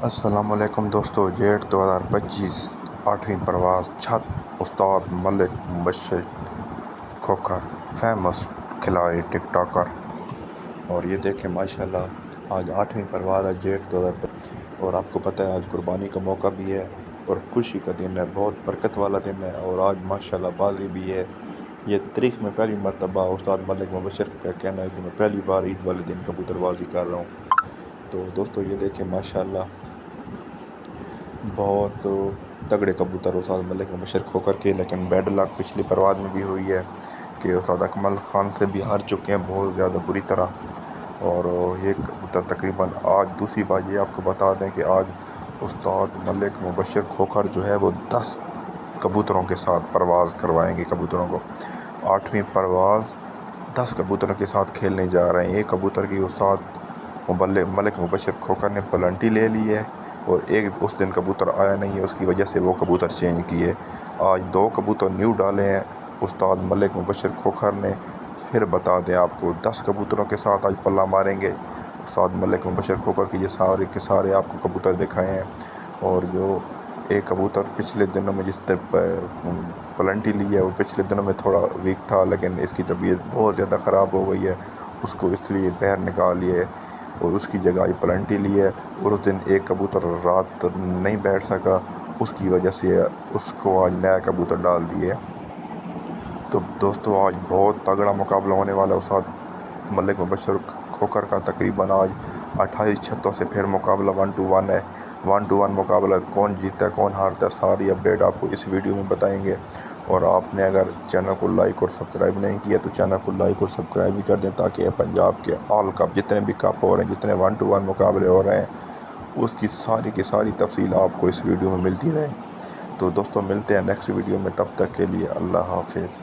السلام علیکم دوستو، جیٹ 2025 8ویں پرواز چھت استاد ملک مبشر کھوکھر، فیمس کھلاڑی ٹک ٹاکر۔ اور یہ دیکھیں ماشاءاللہ آج 8ویں پرواز ہے جیٹ 2025 اور آپ کو پتہ ہے آج قربانی کا موقع بھی ہے اور خوشی کا دن ہے، بہت برکت والا دن ہے اور آج ماشاءاللہ بازی بھی ہے۔ یہ تاریخ میں پہلی مرتبہ استاد ملک مبشر کا کہنا ہے کہ میں پہلی بار عید والے دن کبوتر بازی کر رہا ہوں۔ تو دوستو یہ دیکھیں ماشاءاللہ بہت تگڑے کبوتر استاد ملک مبشر کھوکھر کے، لیکن بیڈ لک پچھلی پرواز میں بھی ہوئی ہے کہ استاد اکمل خان سے بھی ہار چکے ہیں بہت زیادہ بری طرح۔ اور یہ کبوتر تقریباً آج دوسری بات یہ آپ کو بتا دیں کہ آج استاد ملک مبشر کھوکھر جو ہے وہ 10 کبوتروں کے ساتھ پرواز کروائیں گے کبوتروں کو۔ 8ویں پرواز 10 کبوتروں کے ساتھ کھیلنے جا رہے ہیں۔ ایک کبوتر کی استاد ملک مبشر کھوکھر نے پلنٹی لے لی ہے اور ایک اس دن کبوتر آیا نہیں ہے، اس کی وجہ سے وہ کبوتر چینج کیے۔ آج 2 کبوتر نیو ڈالے ہیں استاد ملک مبشر کھوکھر نے۔ پھر بتا دیں آپ کو 10 کبوتروں کے ساتھ آج پلہ ماریں گے استاد ملک مبشر کھوکھر کی۔ یہ سارے کے سارے آپ کو کبوتر دکھائے ہیں۔ اور جو ایک کبوتر پچھلے دنوں میں جس نے پلنٹی لی ہے وہ پچھلے دنوں میں تھوڑا ویک تھا، لیکن اس کی طبیعت بہت زیادہ خراب ہو گئی ہے، اس کو اس لیے باہر نکال لیے اور اس کی جگہ پلنٹی لی ہے۔ اور اس دن ایک کبوتر رات نہیں بیٹھ سکا، اس کی وجہ سے اس کو آج نیا کبوتر ڈال دیے۔ تو دوستو آج بہت تگڑا مقابلہ ہونے والا ہے استاد ملک مبشر کھوکھر کا۔ تقریباً آج 28 چھتوں سے پھر مقابلہ 1 to 1 ہے۔ 1 to 1 مقابلہ کون جیتا ہے کون ہارتا ہے ساری اپڈیٹ آپ کو اس ویڈیو میں بتائیں گے۔ اور آپ نے اگر چینل کو لائک اور سبسکرائب نہیں کیا تو چینل کو لائک اور سبسکرائب بھی کر دیں، تاکہ پنجاب کے آل کپ جتنے بھی کپ ہو رہے ہیں، جتنے 1 to 1 مقابلے ہو رہے ہیں، اس کی ساری تفصیل آپ کو اس ویڈیو میں ملتی رہے۔ تو دوستو ملتے ہیں نیکسٹ ویڈیو میں، تب تک کے لیے اللہ حافظ۔